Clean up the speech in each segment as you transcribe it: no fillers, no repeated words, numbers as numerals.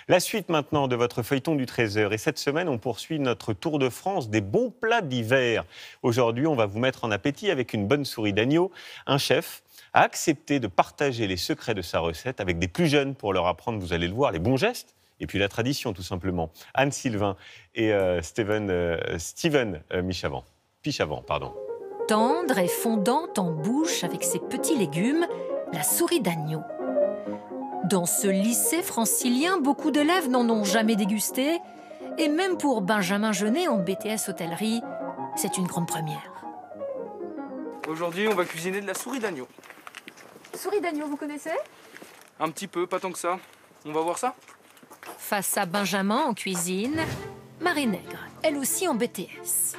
La suite maintenant de votre feuilleton du 13h. Et cette semaine, on poursuit notre tour de France des bons plats d'hiver. Aujourd'hui, on va vous mettre en appétit avec une bonne souris d'agneau. Un chef a accepté de partager les secrets de sa recette avec des plus jeunes pour leur apprendre, vous allez le voir, les bons gestes et puis la tradition, tout simplement. Anne Sylvain et Steven Pichavant, pardon. Tendre et fondante en bouche avec ses petits légumes, la souris d'agneau. Dans ce lycée francilien, beaucoup d'élèves n'en ont jamais dégusté. Et même pour Benjamin Jeunet en BTS hôtellerie, c'est une grande première. Aujourd'hui, on va cuisiner de la souris d'agneau. Souris d'agneau, vous connaissez? Un petit peu, pas tant que ça. On va voir ça? Face à Benjamin en cuisine, Marie Nègre, elle aussi en BTS.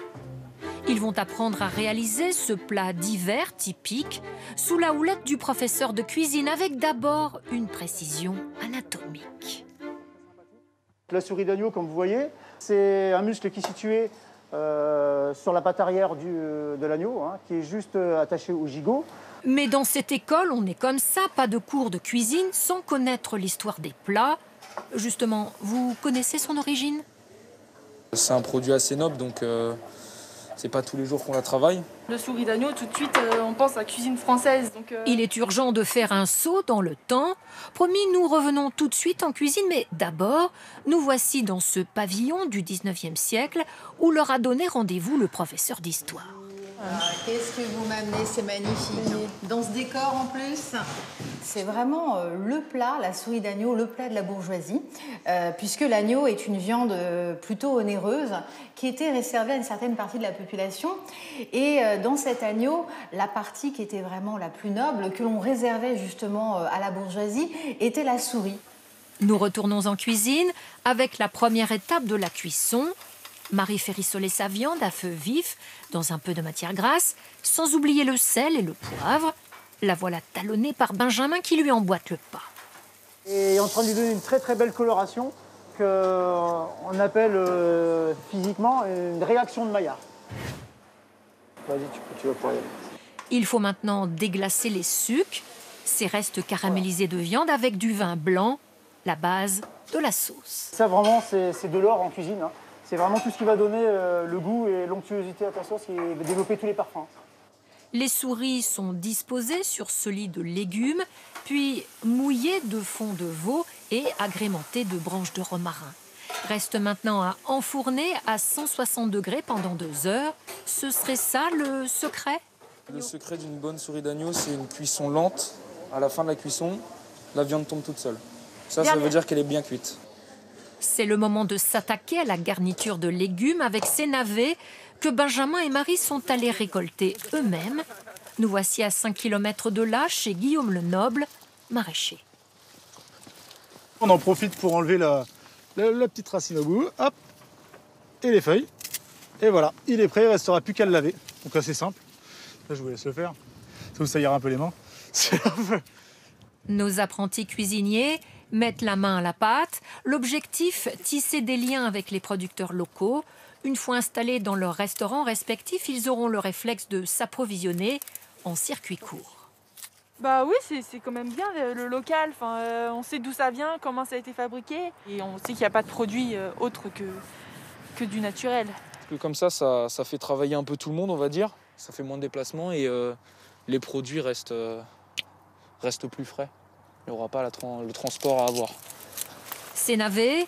Ils vont apprendre à réaliser ce plat d'hiver typique sous la houlette du professeur de cuisine avec d'abord une précision anatomique. La souris d'agneau, comme vous voyez, c'est un muscle qui est situé sur la patte arrière de l'agneau, hein, qui est juste attaché au gigot. Mais dans cette école, on est comme ça, pas de cours de cuisine sans connaître l'histoire des plats. Justement, vous connaissez son origine? C'est un produit assez noble, donc c'est pas tous les jours qu'on la travaille. Le souris d'agneau, tout de suite, on pense à cuisine française. Il est urgent de faire un saut dans le temps. Promis, nous revenons tout de suite en cuisine, mais d'abord, nous voici dans ce pavillon du 19e siècle où leur a donné rendez-vous le professeur d'histoire. Qu'est-ce que vous m'amenez, c'est magnifique. Dans ce décor en plus, c'est vraiment le plat, la souris d'agneau, le plat de la bourgeoisie, puisque l'agneau est une viande plutôt onéreuse qui était réservée à une certaine partie de la population. Et dans cet agneau, la partie qui était vraiment la plus noble, que l'on réservait justement à la bourgeoisie, était la souris. Nous retournons en cuisine avec la première étape de la cuisson. Marie fait rissoler sa viande à feu vif, dans un peu de matière grasse, sans oublier le sel et le poivre. La voilà talonnée par Benjamin qui lui emboîte le pas. Et est en train de lui donner une très très belle coloration qu'on appelle physiquement une réaction de Maillard. Vas-y, tu vas pouvoir y aller. Il faut maintenant déglacer les sucs, ces restes caramélisés de viande avec du vin blanc, la base de la sauce. Ça vraiment, c'est de l'or en cuisine, hein. C'est vraiment tout ce qui va donner le goût et l'onctuosité à ta sauce et va développer tous les parfums. Les souris sont disposées sur ce lit de légumes, puis mouillées de fond de veau et agrémentées de branches de romarin. Reste maintenant à enfourner à 160 degrés pendant 2 heures. Ce serait ça le secret? Le secret d'une bonne souris d'agneau, c'est une cuisson lente. À la fin de la cuisson, la viande tombe toute seule. Ça veut dire qu'elle est bien cuite. C'est le moment de s'attaquer à la garniture de légumes avec ces navets que Benjamin et Marie sont allés récolter eux-mêmes. Nous voici à 5 km de là, chez Guillaume le Noble, maraîcher. On en profite pour enlever la petite racine au bout, hop, et les feuilles. Et voilà, il est prêt, il ne restera plus qu'à le laver. Donc assez simple. Là, je vous laisse le faire. Ça vous saillira un peu les mains. Nos apprentis cuisiniers mettent la main à la pâte. L'objectif, tisser des liens avec les producteurs locaux. Une fois installés dans leurs restaurants respectifs, ils auront le réflexe de s'approvisionner en circuit court. Bah oui, c'est quand même bien le local. Enfin, on sait d'où ça vient, comment ça a été fabriqué. Et on sait qu'il n'y a pas de produit autre que du naturel. Parce que comme ça fait travailler un peu tout le monde, on va dire. Ça fait moins de déplacements et les produits restent plus frais. Il n'y aura pas le transport à avoir. Ces navets,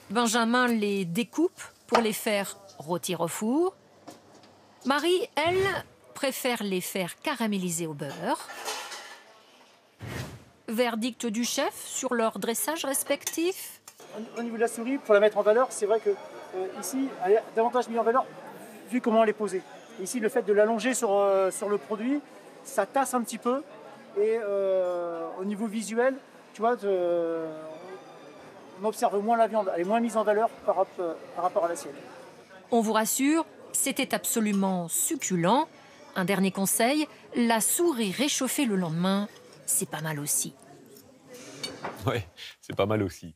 Benjamin les découpe pour les faire rôtir au four. Marie, elle, préfère les faire caraméliser au beurre. Verdict du chef sur leur dressage respectif? Au niveau de la souris, pour la mettre en valeur, c'est vrai que ici, elle est davantage mise en valeur vu comment elle est posée. Ici, le fait de l'allonger sur le produit, ça tasse un petit peu. Et au niveau visuel, tu vois, on observe moins la viande, elle est moins mise en valeur par rapport à l'assiette. On vous rassure, c'était absolument succulent. Un dernier conseil, la souris réchauffée le lendemain, c'est pas mal aussi. Ouais, c'est pas mal aussi.